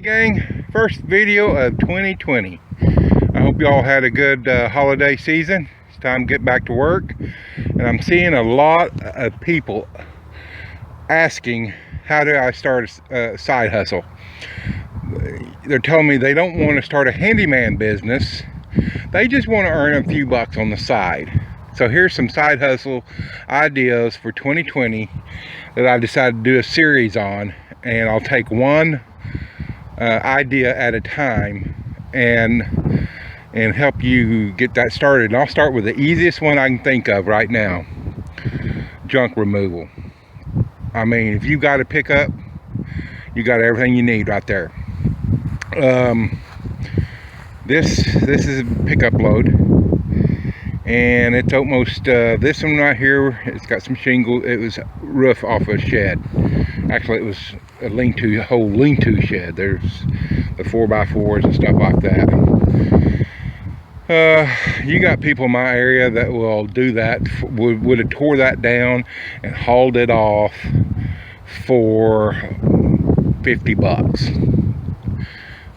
Gang, first video of 2020. I hope you all had a good holiday season. It's time to get back to work, and I'm seeing a lot of people asking, how do I start a side hustle? They're telling me they don't want to start a handyman business. They just want to earn a few bucks on the side. So here's some side hustle ideas for 2020 that I've decided to do a series on, and I'll take one idea at a time and help you get that started. And I'll start with the easiest one I can think of right now: junk removal. I mean, if you got a pickup, you got everything you need right there. This is a pickup load, and it's almost this one right here. It's got some shingle. It was roof off a shed. Actually, it was a whole lean-to shed. There's the 4x4s and stuff like that. You got people in my area that will do that. Would have tore that down and hauled it off for 50 bucks.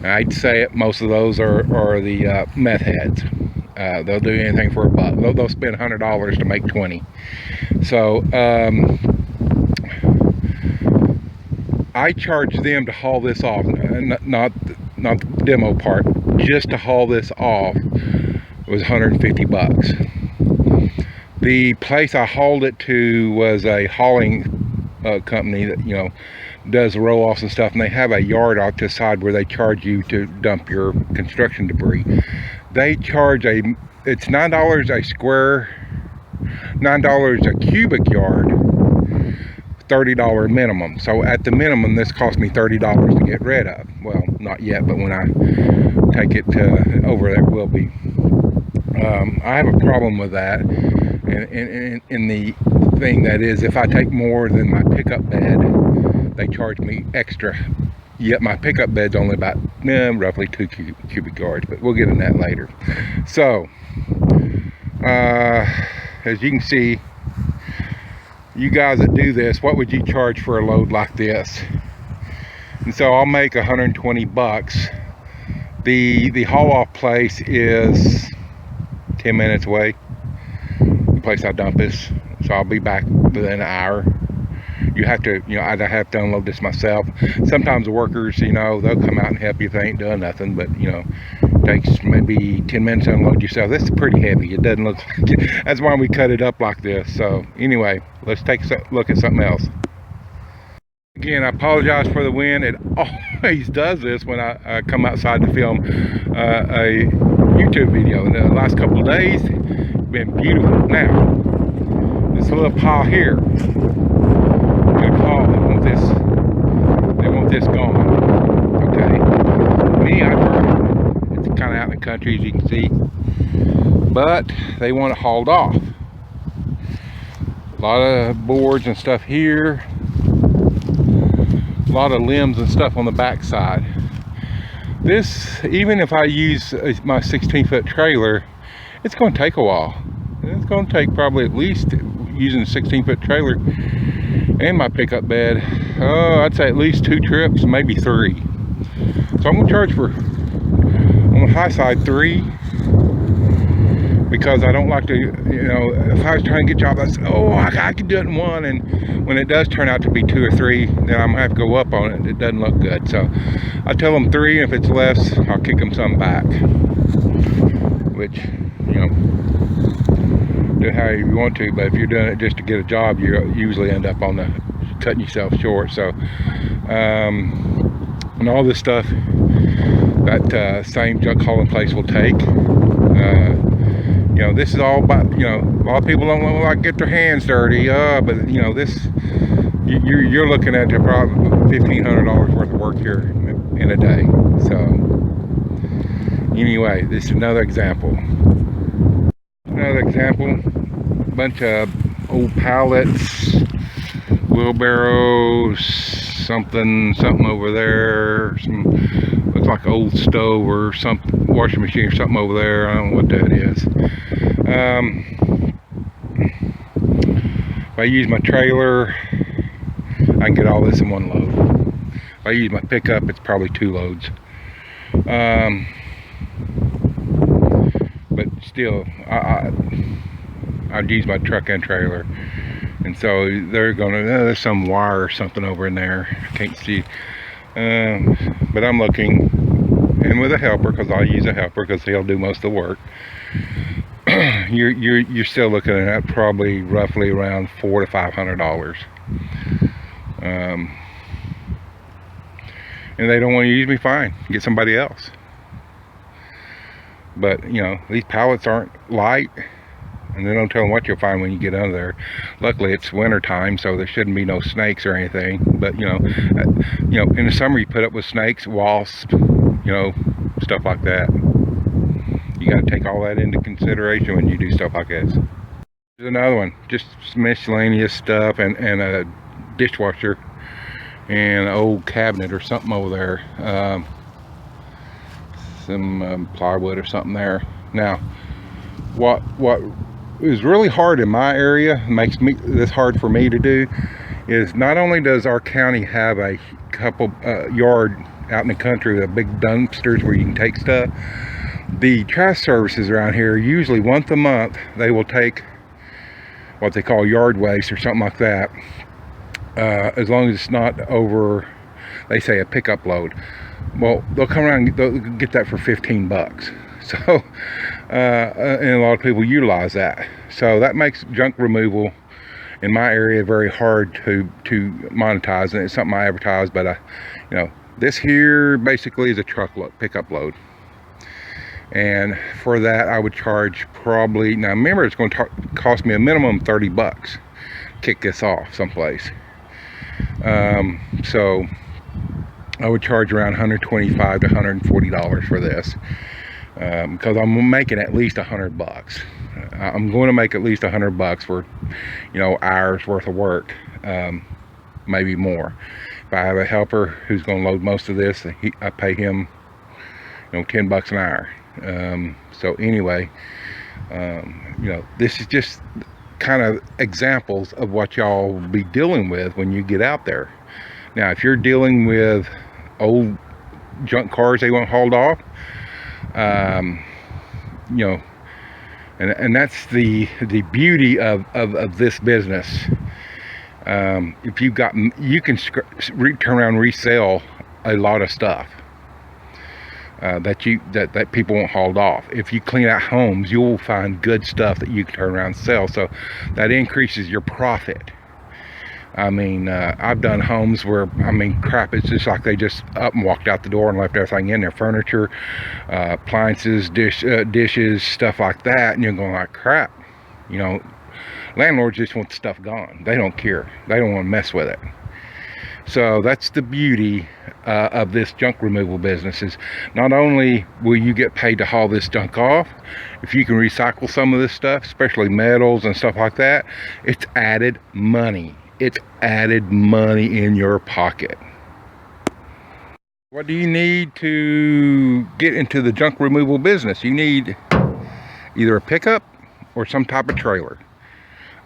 I'd say it. Most of those are the meth heads. They'll do anything for a buck. They'll spend $100 to make 20. So I charge them to haul this off, not the demo part, just to haul this off was 150 bucks. The place I hauled it to was a hauling company that, you know, does roll-offs and stuff, and they have a yard out to the side where they charge you to dump your construction debris. They charge it's $9 a square, $9 a cubic yard, $30 minimum. So at the minimum, this cost me $30 to get rid of. Well, not yet, but when I take it over, there will be. I have a problem with that, and the thing that is, if I take more than my pickup bed, they charge me extra. Yet my pickup bed's only about roughly 2 cubic yards, but we'll get in that later. So as you can see, you guys that do this, what would you charge for a load like this? And so I'll make 120 bucks. The haul off place is 10 minutes away, the place I dump is, so I'll be back within an hour. You have to, you know, I'd have to unload this myself. Sometimes the workers, you know, they'll come out and help you if they ain't doing nothing, but, you know, it takes maybe 10 minutes to unload yourself. This is pretty heavy. It doesn't look like it. That's why we cut it up like this. So anyway, let's take a look at something else. Again, I apologize for the wind. It always does this when I come outside to film a YouTube video. In the last couple of days, it's been beautiful. Now, this little pile here, good call. They want this gone. Okay. Me, I burn it. It's kind of out in the country, as you can see. But they want it hauled off. A lot of boards and stuff here. A lot of limbs and stuff on the back side. This, even if I use my 16-foot trailer, it's going to take a while. It's going to take probably at least, using a 16-foot trailer and my pickup bed, I'd say at least 2 trips, maybe 3. So I'm going to charge for, on the high side, 3, because I don't like to, you know, if I was trying to get jobs, I say, I can do it in 1, and when it does turn out to be 2 or 3, then I'm going to have to go up on it. It doesn't look good. So I tell them 3, and if it's less, I'll kick them some back, which, you know, do however you want to, but if you're doing it just to get a job, you usually end up on the cutting yourself short. So and all this stuff that same junk hauling place will take, you know, this is all about, you know, a lot of people don't want to like get their hands dirty, but you know, this, you're looking at probably $1,500 worth of work here in a day. So anyway, this is another example. Another example, a bunch of old pallets, wheelbarrows, something over there, looks like an old stove or some washing machine or something over there. I don't know what that is. If I use my trailer, I can get all this in one load. If I use my pickup, it's probably 2 loads. But still, I'd use my truck and trailer. And so they're gonna, there's some wire or something over in there. I can't see. But I'm looking, and with a helper, because I'll use a helper because he'll do most of the work. You're still looking at probably roughly around $400 to $500. And they don't want to use me, fine, get somebody else. But you know, these pallets aren't light, and they don't tell them what you'll find when you get under there. Luckily it's winter time, so there shouldn't be no snakes or anything. But you know, in the summer you put up with snakes, wasps, you know, stuff like that. You got to take all that into consideration when you do stuff like this. There's another one, just miscellaneous stuff, and a dishwasher and an old cabinet or something over there. Some plywood or something there. Now, what is really hard in my area, makes this hard for me to do, is not only does our county have a couple yard out in the country with big dumpsters where you can take stuff, the trash services around here, usually once a month, they will take what they call yard waste or something like that, as long as it's not over, they say, a pickup load. Well, they'll come around and they'll get that for 15 bucks. So, and a lot of people utilize that. So that makes junk removal in my area very hard to monetize, and it's something I advertise. But you know, this here basically is a truck load, pickup load. And for that, I would charge probably, now remember, it's going to cost me a minimum 30 bucks kick this off someplace. So I would charge around $125 to $140 for this, because I'm making at least 100 bucks. I'm going to make at least 100 bucks for, you know, hours worth of work, maybe more. If I have a helper who's going to load most of this, I pay him, you know, 10 bucks an hour. So anyway, you know, this is just kind of examples of what y'all will be dealing with when you get out there. Now, if you're dealing with old junk cars they won't hauled off, you know, and that's the beauty of this business. If you've got, you can turn around and resell a lot of stuff that people won't hauled off. If you clean out homes, you'll find good stuff that you can turn around and sell, so that increases your profit. I mean, I've done homes where, I mean, crap, it's just like they just up and walked out the door and left everything in there, furniture, appliances, dishes, stuff like that, and you're going like, crap, you know, landlords just want the stuff gone. They don't care. They don't want to mess with it. So that's the beauty of this junk removal business, is not only will you get paid to haul this junk off, if you can recycle some of this stuff, especially metals and stuff like that, it's added money. It's added money in your pocket. What do you need to get into the junk removal business? You need either a pickup or some type of trailer.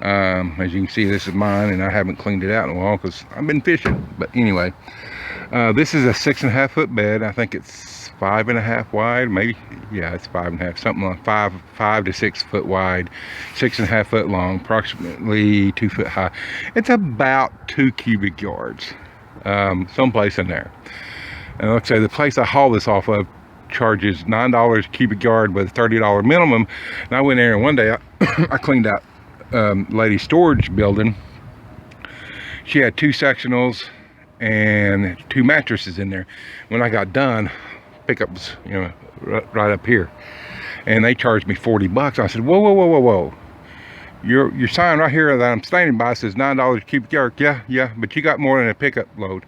As you can see, this is mine, and I haven't cleaned it out in a while because I've been fishing. But anyway, this is a 6.5 foot bed. I think it's 5.5 wide, maybe. Yeah, it's 5.5, something like 5 to 6 foot wide, 6.5 foot long, approximately 2 foot high. It's about 2 cubic yards, someplace in there. And like I say, the place I haul this off of charges $9 a cubic yard with a $30 minimum. And I went in there, and one day I cleaned out lady's storage building. She had 2 sectionals and 2 mattresses in there. When I got done, pickups, you know, right up here, and they charged me 40 bucks. I said, whoa, your sign right here that I'm standing by says $9 a cubic yard. Yeah, but you got more than a pickup load.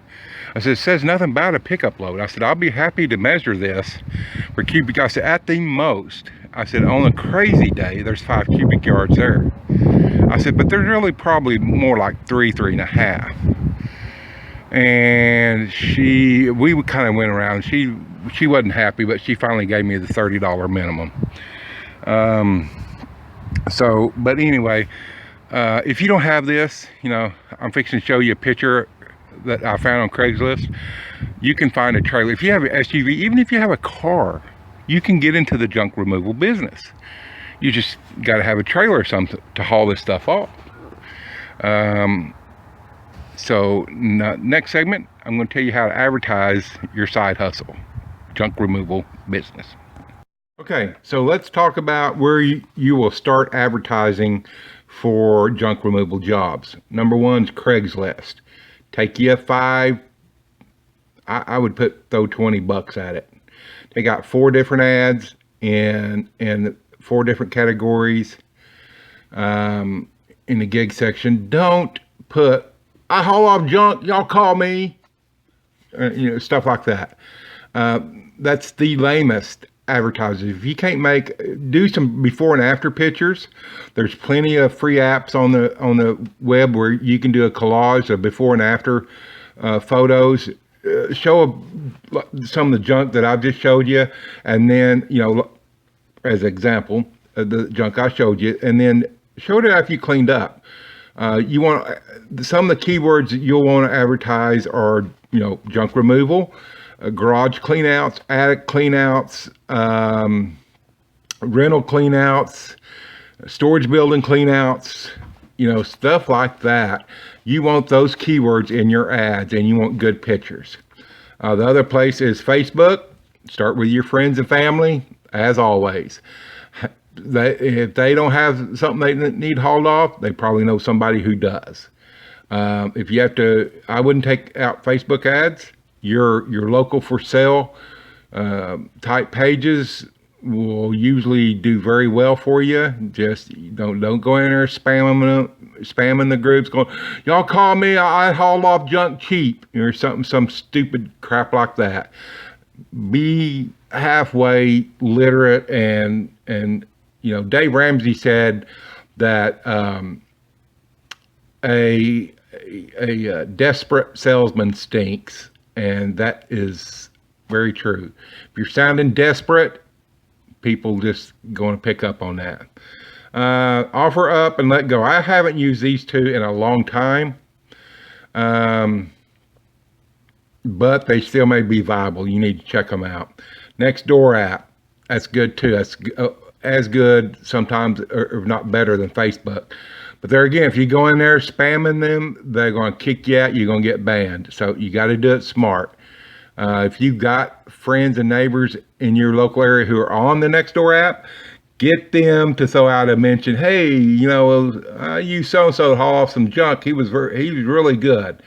I said, it says nothing about a pickup load. I said, I'll be happy to measure this for cubic. I said, at the most, I said, on a crazy day, there's 5 cubic yards there. I said, but there's really probably more like 3.5. And we kind of went around. She wasn't happy, but she finally gave me the $30 minimum. So, but anyway, if you don't have this, you know, I'm fixing to show you a picture. that I found on Craigslist, you can find a trailer. If you have an SUV, even if you have a car, you can get into the junk removal business. You just got to have a trailer or something to haul this stuff off. So next segment, I'm going to tell you how to advertise your side hustle, junk removal business. Okay, so let's talk about where you will start advertising for junk removal jobs. Number one is Craigslist. Take you I would throw 20 bucks at it. They got 4 different ads and 4 different categories in the gig section. Don't put, I haul off junk, y'all call me, stuff like that. That's the lamest advertising. If you can't do some before and after pictures, there's plenty of free apps on the web where you can do a collage of before and after photos. Show some of the junk that I've just showed you, and then, as an example, the junk I showed you, and then show it after you cleaned up. You want some of the keywords that you'll want to advertise are, junk removal, garage cleanouts, attic cleanouts, rental cleanouts, storage building cleanouts, stuff like that. You want those keywords in your ads, and you want good pictures. The other place is Facebook. Start with your friends and family, as always. If they don't have something they need hauled off, they probably know somebody who does. If you have to, I wouldn't take out Facebook ads. Your local for sale type pages will usually do very well for you. Just don't go in there spamming the groups, going, y'all call me, I haul off junk cheap, or some stupid crap like that. Be halfway literate, and Dave Ramsey said that a desperate salesman stinks. And that is very true. If you're sounding desperate, people just going to pick up on that. Offer up and let go. I haven't used these two in a long time, but they still may be viable. You need to check them out. Nextdoor app, that's good too. That's as good, sometimes, or not better than Facebook. But there again, if you go in there spamming them, they're going to kick you out. You're going to get banned. So you got to do it smart. If you've got friends and neighbors in your local area who are on the Nextdoor app, get them to throw out a mention. Hey, I used so-and-so to haul off some junk. He was really good.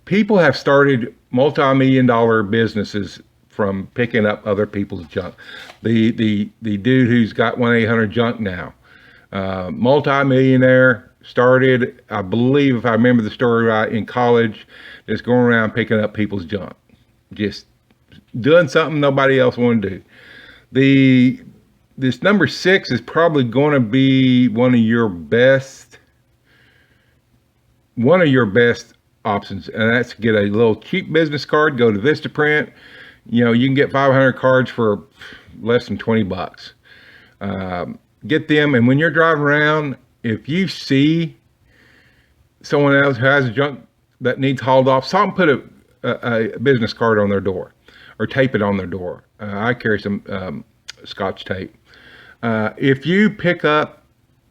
People have started multi-million-dollar businesses from picking up other people's junk. The dude who's got 1-800-JUNK now. Multi-millionaire, started, I believe, if I remember the story right, in college, just going around picking up people's junk, just doing something nobody else wanted to do. This number 6 is probably going to be one of your best options, and that's get a little cheap business card. Go to Vistaprint. You can get 500 cards for less than 20 bucks. Get them, and when you're driving around, if you see someone else who has junk that needs hauled off, put a business card on their door, or tape it on their door. I carry some Scotch tape. If you pick up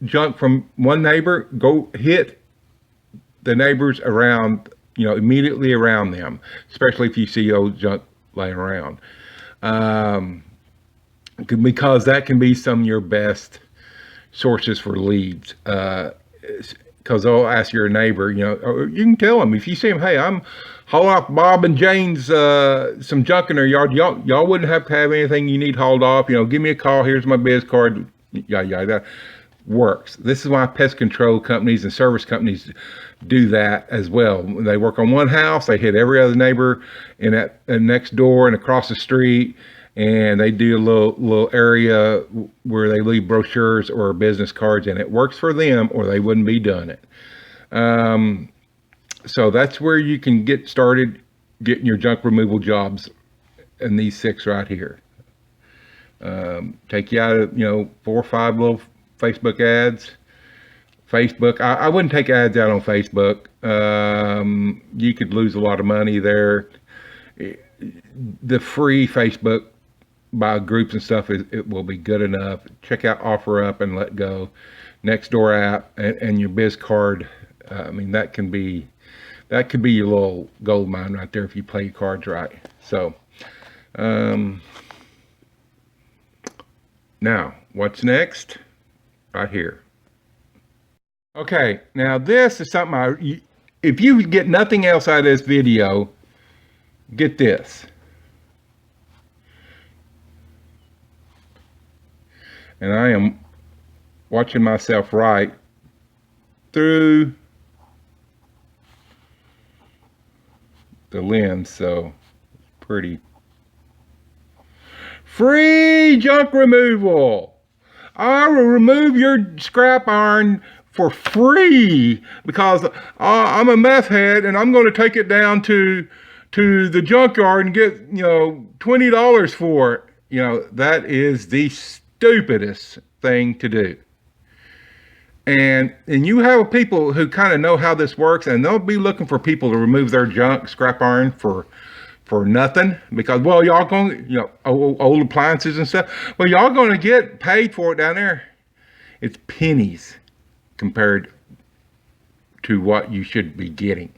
junk from one neighbor, go hit the neighbors around, immediately around them, especially if you see old junk laying around. Because that can be some of your best sources for leads. Because they'll ask your neighbor, or you can tell them, if you see them, hey, I'm hauling off Bob and Jane's some junk in their yard. Y'all wouldn't have to have anything you need hauled off. Give me a call. Here's my biz card. Yada yada. Works. This is why pest control companies and service companies do that as well. When they work on one house, they hit every other neighbor in that next door and across the street, and they do a little area where they leave brochures or business cards, and it works for them, or they wouldn't be doing it. So that's where you can get started getting your junk removal jobs, in these 6 right here. Take you out of 4 or 5 little Facebook ads, Facebook. I wouldn't take ads out on Facebook. You could lose a lot of money there. The free Facebook by groups and stuff, it will be good enough. Check out OfferUp and Let Go, Nextdoor app, and your biz card. I mean, that could be your little gold mine right there if you play your cards right. So, now what's next? Right here. Okay, now this is something if you get nothing else out of this video, get this. And I am watching myself right through the lens, so it's pretty. Free junk removal. I will remove your scrap iron for free because I'm a meth head and I'm going to take it down to the junkyard and get, $20 for it. That is the stupidest thing to do. And you have people who kind of know how this works, and they'll be looking for people to remove their junk, scrap iron for nothing, because, well, y'all going, old appliances and stuff, well, y'all going to get paid for it down there. It's pennies compared to what you should be getting.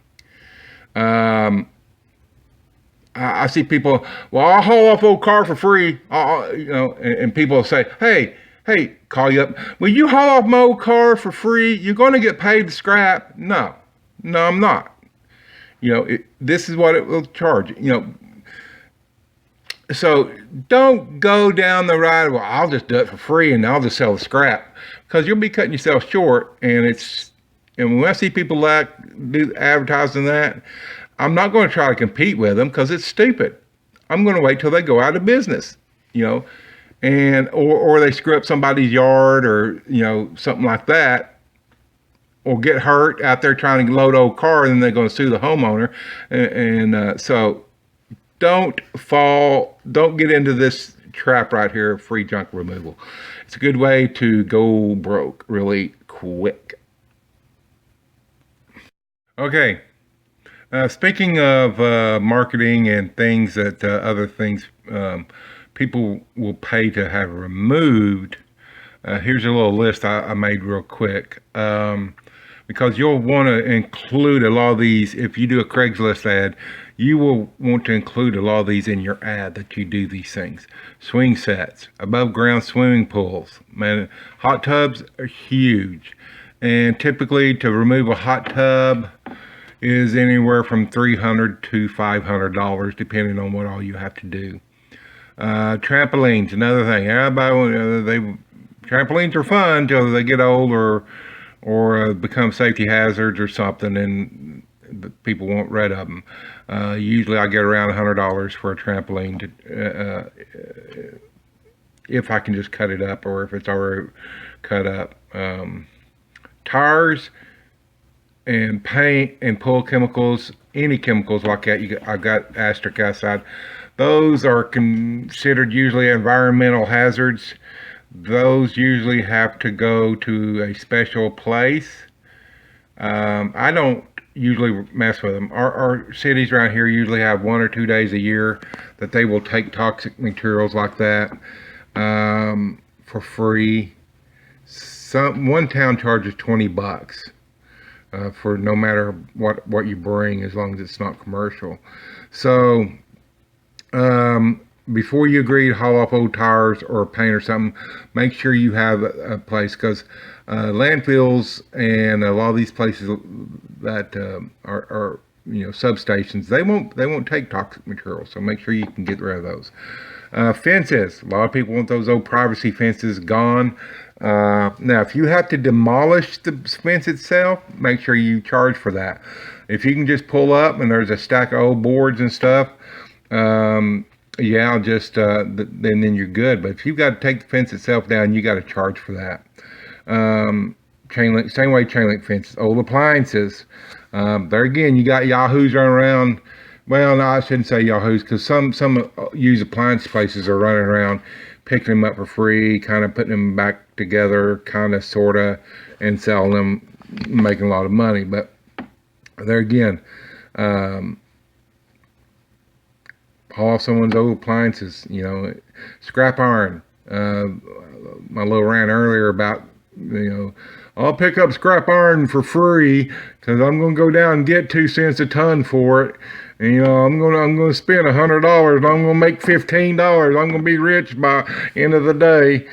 I see people, well, I'll haul off old car for free, and people say, hey, call you up, will you haul off my old car for free? You're going to get paid to scrap. No, I'm not. This is what it will charge. So don't go down the ride, well, I'll just do it for free and I'll just sell the scrap, because you'll be cutting yourself short. And when I see people do advertising that, I'm not going to try to compete with them because it's stupid. I'm going to wait till they go out of business, and or they screw up somebody's yard or something like that, or get hurt out there trying to load old car, and then they're going to sue the homeowner. So don't get into this trap right here of free junk removal. It's a good way to go broke really quick. Okay. Speaking of marketing and things that other things people will pay to have removed, here's a little list I made real quick. Because you'll want to include a lot of these. If you do a Craigslist ad, you will want to include a lot of these in your ad that you do these things. Swing sets, above ground swimming pools. Man, hot tubs are huge. And typically to remove a hot tub is anywhere from $300 to $500, depending on what all you have to do. Trampolines, another thing. Everybody, trampolines are fun until they get old or become safety hazards or something, and people won't rid of them. Usually I get around $100 for a trampoline if I can just cut it up, or if it's already cut up. Tires and paint and pool chemicals, any chemicals like that, I got asterisk outside. Those are considered usually environmental hazards. Those usually have to go to a special place. I don't usually mess with them. Our cities around here usually have 1 or 2 days a year that they will take toxic materials like that for free. One town charges $20 for no matter what you bring, as long as it's not commercial. So before you agree to haul off old tires or paint or something, make sure you have a place, because landfills and a lot of these places that are substations, they won't take toxic materials. So make sure you can get rid of those. Fences, a lot of people want those old privacy fences gone. Now, if you have to demolish the fence itself, make sure you charge for that. If you can just pull up and there's a stack of old boards and stuff, yeah, just then you're good. But if you've got to take the fence itself down, you got to charge for that. Chain link, same way chain link fences. Old appliances, there again, you got yahoos running around. Well, no, I shouldn't say yahoos, because some used appliance places are running around picking them up for free, kind of putting them back together, kind of, sort of, and selling them making a lot of money. But there again, haul off someone's old appliances, scrap iron. My little rant earlier about, I'll pick up scrap iron for free because I'm going to go down and get 2 cents a ton for it. And, I'm going to spend $100. I'm going to make $15. I'm going to be rich by end of the day.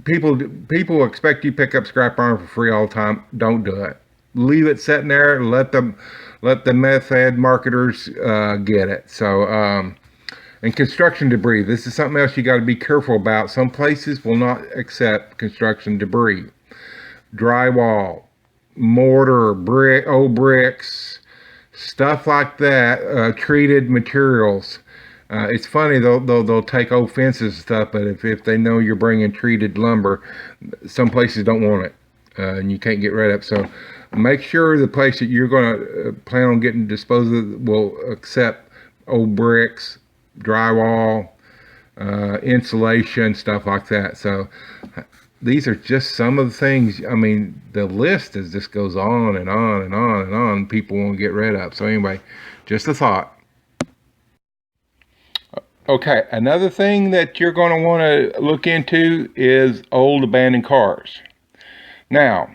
People expect you to pick up scrap iron for free all the time. Don't do it. Leave it sitting there and let the meth head marketers get it. So, and construction debris. This is something else you got to be careful about. Some places will not accept construction debris. Drywall, mortar, old bricks, stuff like that, treated materials. It's funny, they'll take old fences and stuff, but if they know you're bringing treated lumber, some places don't want it, and you can't get rid of it. So make sure the place that you're going to plan on getting disposed of will accept old bricks, drywall, insulation, stuff like that. So these are just some of the things. I mean, the list just goes on and on and on and on. People won't get rid of. So anyway, just a thought. Okay, another thing that you're going to want to look into is old abandoned cars. Now,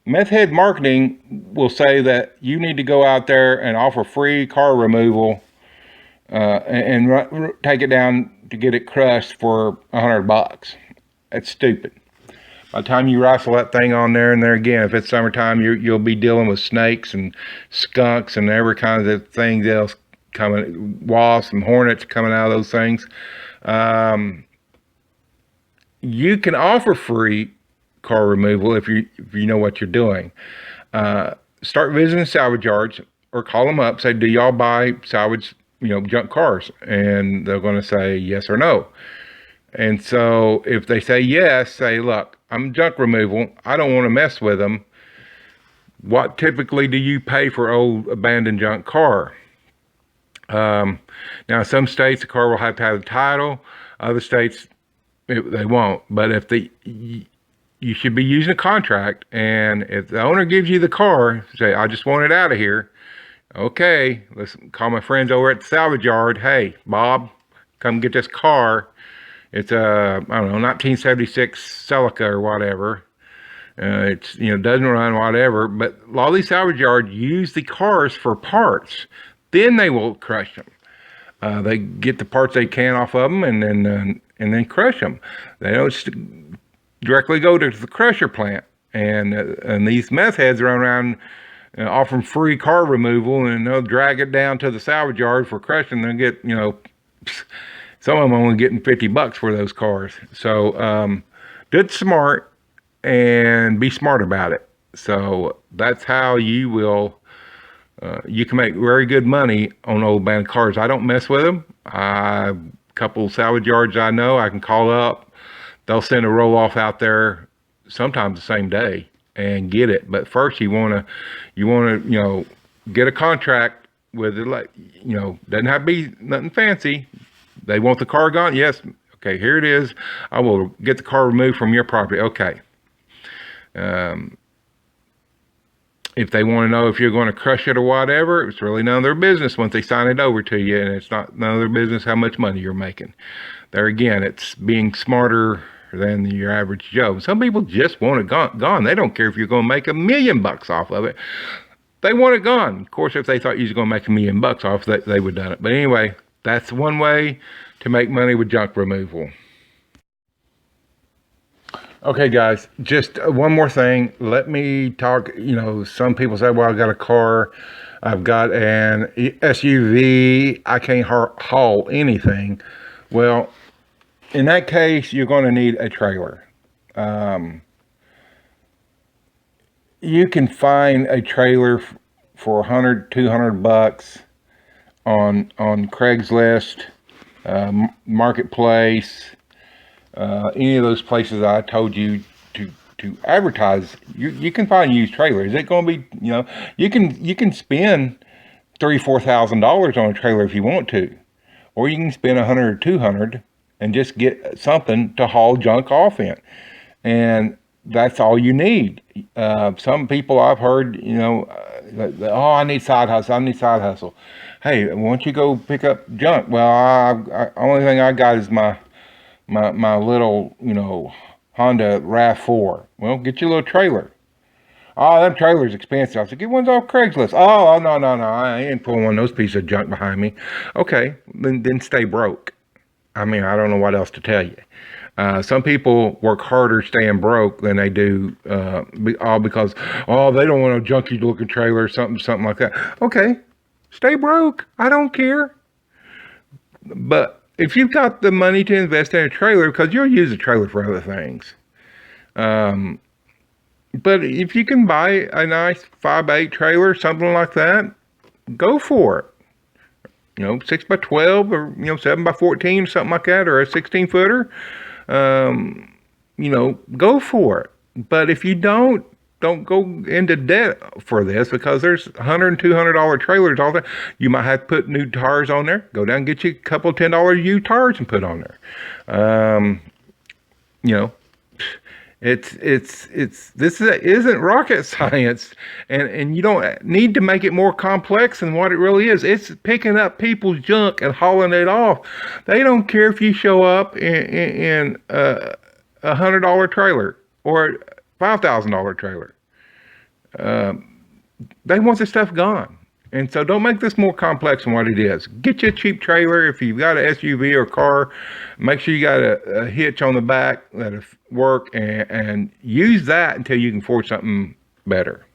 meth head marketing will say that you need to go out there and offer free car removal and take it down to get it crushed for $100. That's stupid. By the time you wrestle that thing on there, and there again, if it's summertime, you'll be dealing with snakes and skunks and every kind of thing else coming, wasps and hornets coming out of those things. You can offer free car removal if you know what you're doing. Start visiting salvage yards or call them up. Say, do y'all buy salvage, junk cars? And they're going to say yes or no. And so if they say yes, say, look, I'm junk removal. I don't want to mess with them. What typically do you pay for old abandoned junk car? Now, some states the car will have to have the title. Other states they won't. But if you should be using a contract, and if the owner gives you the car, say, I just want it out of here. Okay, let's call my friends over at the salvage yard. Hey, Bob, come get this car. It's a, I don't know, 1976 Celica or whatever. It's, doesn't run, whatever. But a lot of these salvage yards use the cars for parts. Then they will crush them. They get the parts they can off of them and then crush them. They don't directly go to the crusher plant. And these meth heads run around offering free car removal, and they'll drag it down to the salvage yard for crushing. They'll get, some of them only getting $50 for those cars. So do it smart and be smart about it. So that's how you will. You can make very good money on old abandoned cars. I don't mess with them. A couple salvage yards I know, I can call up. They'll send a roll-off out there sometimes the same day and get it. But first you want to get a contract with it. Like, doesn't have to be nothing fancy. They want the car gone? Yes. Okay, here it is. I will get the car removed from your property. Okay. If they want to know if you're going to crush it or whatever, it's really none of their business once they sign it over to you, and it's not none of their business how much money you're making. There again, it's being smarter than your average Joe. Some people just want it gone. They don't care if you're going to make $1 million off of it. They want it gone. Of course, if they thought you was going to make $1 million off, they would have done it. But anyway, that's one way to make money with junk removal. Okay, guys, just one more thing. Let me talk, some people say, well, I've got a car, I've got an SUV, I can't haul anything. Well, in that case, you're going to need a trailer. You can find a trailer for $100, $200 on Craigslist, Marketplace, any of those places I told you to advertise. You can find used trailers. Is it going to be, you can spend $3,000-$4,000 on a trailer if you want to, or you can spend $100 or $200 and just get something to haul junk off in. And that's all you need. Some people I've heard, oh, I need side hustle. I need side hustle. Hey, why don't you go pick up junk? Well, only thing I got is my little, Honda RAV4. Well, get your little trailer. Oh, them trailers expensive. I said, get ones off Craigslist. Oh, no, no, no. I ain't pulling one of those pieces of junk behind me. Okay, then stay broke. I mean, I don't know what else to tell you. Some people work harder staying broke than they do, all because, oh, they don't want a junky looking trailer or something like that. Okay, stay broke. I don't care. But if you've got the money to invest in a trailer, because you'll use a trailer for other things. But if you can buy a nice 5x8 trailer, something like that, go for it. 6x12 or 7x14, something like that, or a 16-footer. Go for it. But if you don't go into debt for this, because there's $100 and $200 trailers all there. You might have to put new tires on there. Go down and get you a couple of $10 used tires and put on there. This isn't rocket science, and you don't need to make it more complex than what it really is. It's picking up people's junk and hauling it off. They don't care if you show up in a $100 trailer or $5,000 trailer. They want the stuff gone. And so don't make this more complex than what it is. Get you a cheap trailer. If you've got an SUV or car, make sure you got a hitch on the back that'll work, and use that until you can afford something better.